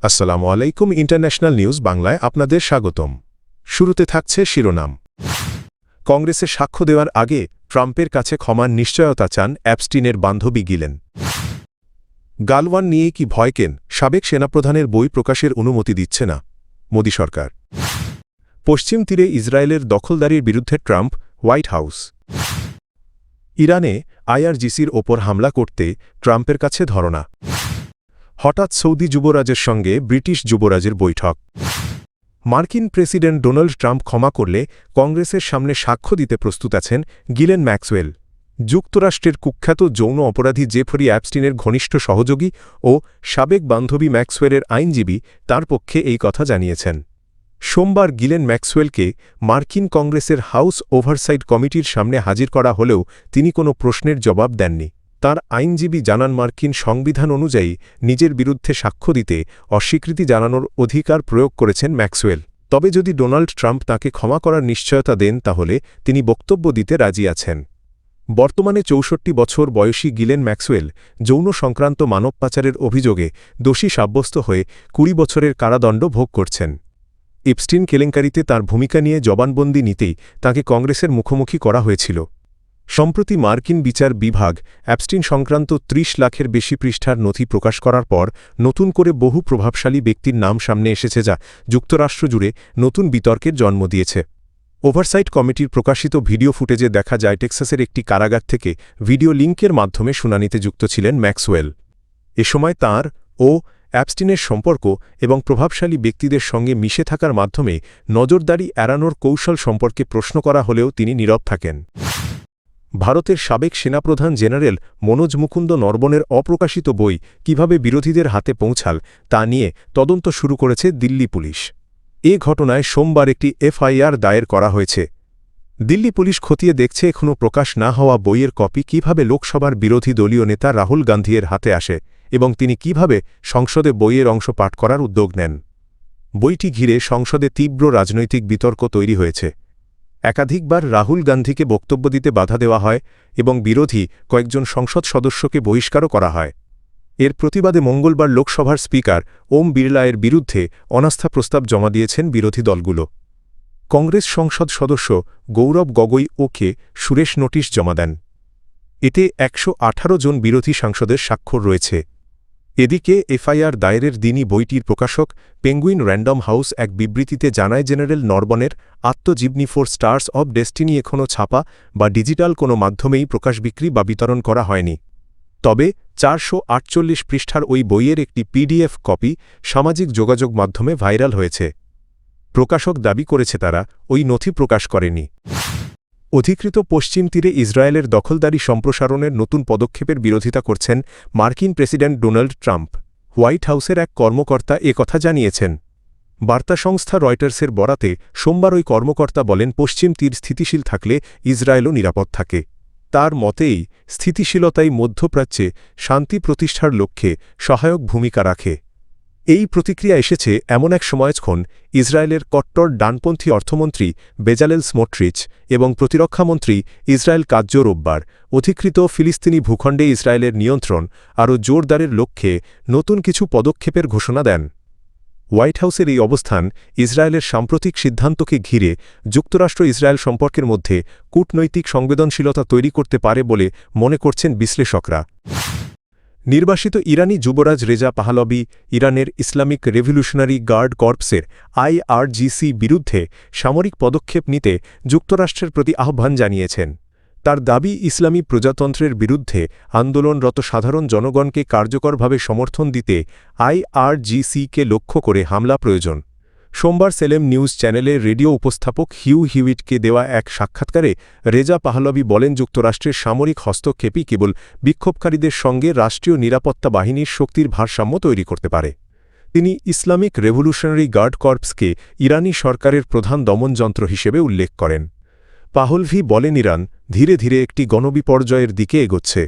আসসালামু আলাইকুম international news বাংলায় আপনাদের স্বাগতম। শুরুতে থাকছে শিরোনাম। কংগ্রেসে সাক্ষ্য দেওয়ার আগে ট্রাম্পের কাছে ক্ষমার নিশ্চয়তা চান অ্যাপস্টিনের বান্ধবী গিলেন। গালওয়ান নিয়ে কি ভয় কেন? সাবেক সেনাপ্রধানের বই প্রকাশের অনুমতি দিচ্ছে না মোদি সরকার। পশ্চিম তীরে ইসরায়েলের দখলদারির বিরুদ্ধে ট্রাম্প, হোয়াইট হাউস। ইরানে আইআরজিসির ওপর হামলা করতে ট্রাম্পের কাছে ধরনা। হঠাৎ সৌদি যুবরাজের সঙ্গে ব্রিটিশ যুবরাজের বৈঠক। মার্কিন প্রেসিডেন্ট ডোনাল্ড ট্রাম্প ক্ষমা করলে কংগ্রেসের সামনে সাক্ষ্য দিতে প্রস্তুত আছেন গিলেন ম্যাক্সওয়েল। যুক্তরাষ্ট্রের কুখ্যাত যৌন অপরাধী জেফরি অ্যাপস্টিনের ঘনিষ্ঠ সহযোগী ও সাবেক বান্ধবী ম্যাক্সওয়েলের আইনজীবী তার পক্ষে এই কথা জানিয়েছেন। সোমবার গিলেন ম্যাক্সওয়েলকে মার্কিন কংগ্রেসের হাউস ওভারসাইট কমিটির সামনে হাজির করা হলেও তিনি কোনো প্রশ্নের জবাব দেননি। তার আইনজীবী জানান, মার্কিন সংবিধান অনুযায়ী নিজের বিরুদ্ধে সাক্ষ্য দিতে অস্বীকৃতি জানানোর অধিকার প্রয়োগ করেছেন ম্যাক্সওয়েল। তবে যদি ডোনাল্ড ট্রাম্প তাকে ক্ষমা করার নিশ্চয়তা দেন তাহলে তিনি বক্তব্য দিতে রাজি আছেন। বর্তমানে ৬৪ বছর বয়সী গিলেন ম্যাক্সওয়েল যৌন সংক্রান্ত মানব পাচারের অভিযোগে দোষী সাব্যস্ত হয়ে ২০ বছরের কারাদণ্ড ভোগ করছেন। এপস্টিন কেলেঙ্কারিতে তার ভূমিকা নিয়ে জবানবন্দি নিতেই তাকে কংগ্রেসের মুখোমুখি করা হয়েছিল। সম্প্রতি মার্কিন বিচার বিভাগ অ্যাপস্টিন সংক্রান্ত ৩০ লাখের বেশি পৃষ্ঠার নথি প্রকাশ করার পর নতুন করে বহু প্রভাবশালী ব্যক্তির নাম সামনে এসেছে, যা যুক্তরাষ্ট্র জুড়ে নতুন বিতর্কের জন্ম দিয়েছে। ওভারসাইট কমিটির প্রকাশিত ভিডিও ফুটেজে দেখা যায় টেক্সাসের একটি কারাগার থেকে ভিডিও লিঙ্কের মাধ্যমে শুনানিতে যুক্ত ছিলেন ম্যাক্সওয়েল। এ সময় তাঁর ও অ্যাপস্টিনের সম্পর্ক এবং প্রভাবশালী ব্যক্তিদের সঙ্গে মিশে থাকার মাধ্যমে নজরদারি এড়ানোর কৌশল সম্পর্কে প্রশ্ন করা হলেও তিনি নীরব থাকেন। ভারতের সাবেক সেনাপ্রধান জেনারেল মনোজ মুকুন্দ নরবনের অপ্রকাশিত বই কিভাবে বিরোধীদের হাতে পৌঁছাল তা নিয়ে তদন্ত শুরু করেছে দিল্লি পুলিশ। এ ঘটনায় সোমবার একটি এফআইআর দায়ের করা হয়েছে। দিল্লি পুলিশ খতিয়ে দেখছে এখনও প্রকাশ না হওয়া বইয়ের কপি কিভাবে লোকসভার বিরোধী দলীয় নেতা রাহুল গান্ধীর হাতে আসে এবং তিনি কিভাবে সংসদে বইয়ের অংশ পাঠ করার উদ্যোগ নেন। বইটি ঘিরে সংসদে তীব্র রাজনৈতিক বিতর্ক তৈরি হয়েছে। একাধিকবার রাহুল গান্ধীকে বক্তব্য দিতে বাধা দেওয়া হয় এবং বিরোধী কয়েকজন সংসদ সদস্যকে বহিষ্কারও করা হয়। এর প্রতিবাদে মঙ্গলবার লোকসভার স্পিকার ওম বিড়লা-এর বিরুদ্ধে অনাস্থা প্রস্তাব জমা দিয়েছেন বিরোধী দলগুলো। কংগ্রেস সংসদ সদস্য গৌরব গগৈ ওকে সুরেশ নোটিশ জমা দেন। এতে ১১৮ জন বিরোধী সাংসদের স্বাক্ষর রয়েছে। এদিকে এফআইআর দায়েরের দিনই বইটির প্রকাশক পেঙ্গুইন র্যান্ডম হাউস এক বিবৃতিতে জানায়, জেনারেল নরবনের আত্মজীবনী 4 স্টার্স অব ডেস্টিনি এখনও ছাপা বা ডিজিটাল কোনো মাধ্যমেই প্রকাশ বিক্রি বা বিতরণ করা হয়নি। তবে ৪৪৮ পৃষ্ঠার ওই বইয়ের একটি পিডিএফ কপি সামাজিক যোগাযোগ মাধ্যমে ভাইরাল হয়েছে। প্রকাশক দাবি করেছে তারা ওই নথি প্রকাশ করেনি। অধিকৃত পশ্চিম তীরে ইসরায়েলের দখলদারি সম্প্রসারণের নতুন পদক্ষেপের বিরোধিতা করছেন মার্কিন প্রেসিডেন্ট ডোনাল্ড ট্রাম্প। হোয়াইট হাউসের এক কর্মকর্তা কথা জানিয়েছেন। বার্তা সংস্থা রয়টার্সের বরাতে সোমবার ওই কর্মকর্তা বলেন, পশ্চিম তীর স্থিতিশীল থাকলে ইসরায়েলও নিরাপদ থাকে। তার মতেই স্থিতিশীলতাই মধ্যপ্রাচ্যে শান্তি প্রতিষ্ঠার লক্ষ্যে সহায়ক ভূমিকা রাখে। এই প্রতিক্রিয়া এসেছে এমন এক সময় যখন ইসরায়েলের কট্টর ডানপন্থী অর্থমন্ত্রী বেজালেল স্মোট্রিচ এবং প্রতিরক্ষামন্ত্রী ইসরায়েল কাৎজ রোববার অধিকৃত ফিলিস্তিনি ভূখণ্ডে ইসরায়েলের নিয়ন্ত্রণ আরও জোরদারের লক্ষ্যে নতুন কিছু পদক্ষেপের ঘোষণা দেন। হোয়াইট হাউসের এই অবস্থান ইসরায়েলের সাম্প্রতিক সিদ্ধান্তকে ঘিরে যুক্তরাষ্ট্র ইসরায়েল সম্পর্কের মধ্যে কূটনৈতিক সংবেদনশীলতা তৈরি করতে পারে বলে মনে করছেন বিশ্লেষকরা। নির্বাসিত ইরানি যুবরাজ রেজা পাহলভি ইরানের ইসলামিক রেভলিউশনারি গার্ড কর্পসের আইআরজিসি বিরুদ্ধে সামরিক পদক্ষেপ নিতে যুক্তরাষ্ট্রের প্রতি আহ্বান জানিয়েছেন। তার দাবি, ইসলামী প্রজাতন্ত্রের বিরুদ্ধে আন্দোলনরত সাধারণ জনগণকে কার্যকরভাবে সমর্থন দিতে আইআরজিসিকে লক্ষ্য করে হামলা প্রয়োজন। সোমবার সেলেম নিউজ চ্যানেলের রেডিও উপস্থাপক হিউ হিউইটকে দেওয়া এক সাক্ষাৎকারে রেজা পাহলভি বলেন, যুক্তরাষ্ট্রের সামরিক হস্তক্ষেপই কেবল বিক্ষোভকারীদের সঙ্গে রাষ্ট্রীয় নিরাপত্তা বাহিনীর শক্তির ভারসাম্য তৈরি করতে পারে। তিনি ইসলামিক রেভলিউশনারি গার্ড কর্পসকে ইরানি সরকারের প্রধান দমনযন্ত্র হিসেবে উল্লেখ করেন। পাহলভি বলেন, ইরান ধীরে ধীরে একটি গণবিপর্যয়ের দিকে এগোচ্ছে।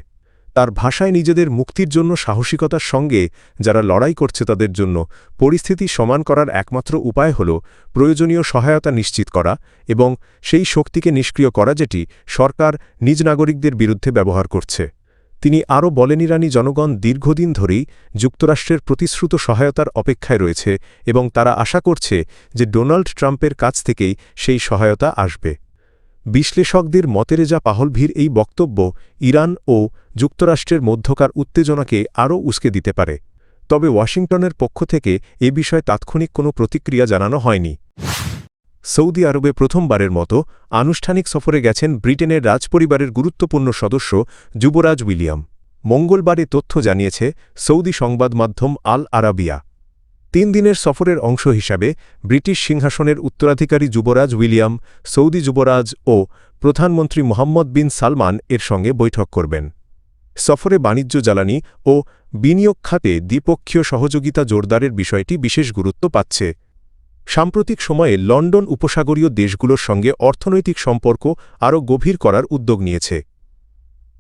তার ভাষায়, নিজেদের মুক্তির জন্য সাহসিকতার সঙ্গে যারা লড়াই করছে তাদের জন্য পরিস্থিতি সমান করার একমাত্র উপায় হল প্রয়োজনীয় সহায়তা নিশ্চিত করা এবং সেই শক্তিকে নিষ্ক্রিয় করা যেটি সরকার নিজ নাগরিকদের বিরুদ্ধে ব্যবহার করছে। তিনি আরও বলেন, ইরানি জনগণ দীর্ঘদিন ধরেই যুক্তরাষ্ট্রের প্রতিশ্রুত সহায়তার অপেক্ষায় রয়েছে এবং তারা আশা করছে যে ডোনাল্ড ট্রাম্পের কাছ থেকেই সেই সহায়তা আসবে। বিশ্লেষকদের মতের যা পাহলভির এই বক্তব্য ইরান ও যুক্তরাষ্ট্রের মধ্যকার উত্তেজনাকে আরও উস্কে দিতে পারে। তবে ওয়াশিংটনের পক্ষ থেকে এ বিষয়ে তাৎক্ষণিক কোনো প্রতিক্রিয়া জানানো হয়নি। সৌদি আরবে প্রথমবারের মতো আনুষ্ঠানিক সফরে গেছেন ব্রিটেনের রাজপরিবারের গুরুত্বপূর্ণ সদস্য যুবরাজ উইলিয়াম। মঙ্গলবার এ তথ্য জানিয়েছে সৌদি সংবাদ মাধ্যম আল আরাবিয়া। 3 দিনের সফরের অংশ হিসাবে ব্রিটিশ সিংহাসনের উত্তরাধিকারী যুবরাজ উইলিয়াম সৌদি যুবরাজ ও প্রধানমন্ত্রী মোহাম্মদ বিন সালমান এর সঙ্গে বৈঠক করবেন। সফরে বাণিজ্য, জ্বালানি ও বিনিয়োগ খাতে দ্বিপক্ষীয় সহযোগিতা জোরদারের বিষয়টি বিশেষ গুরুত্ব পাচ্ছে। সাম্প্রতিক সময়ে লন্ডন উপসাগরীয় দেশগুলোর সঙ্গে অর্থনৈতিক সম্পর্ক আরও গভীর করার উদ্যোগ নিয়েছে।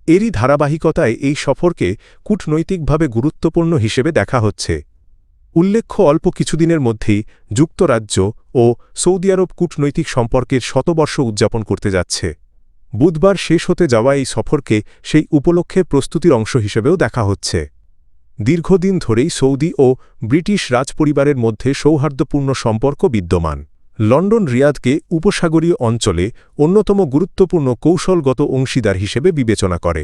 এরই ধারাবাহিকতায় এই সফরকে কূটনৈতিকভাবে গুরুত্বপূর্ণ হিসেবে দেখা হচ্ছে। উল্লেখ্য, অল্প কিছুদিনের মধ্যেই যুক্তরাজ্য ও সৌদি আরব কূটনৈতিক সম্পর্কের শতবর্ষ উদযাপন করতে যাচ্ছে। বুধবার শেষ হতে যাওয়া এই সফরকে সেই উপলক্ষের প্রস্তুতির অংশ হিসেবেও দেখা হচ্ছে। দীর্ঘদিন ধরেই সৌদি ও ব্রিটিশ রাজপরিবারের মধ্যে সৌহার্দ্যপূর্ণ সম্পর্ক বিদ্যমান। লন্ডন রিয়াদকে উপসাগরীয় অঞ্চলে অন্যতম গুরুত্বপূর্ণ কৌশলগত অংশীদার হিসেবে বিবেচনা করে।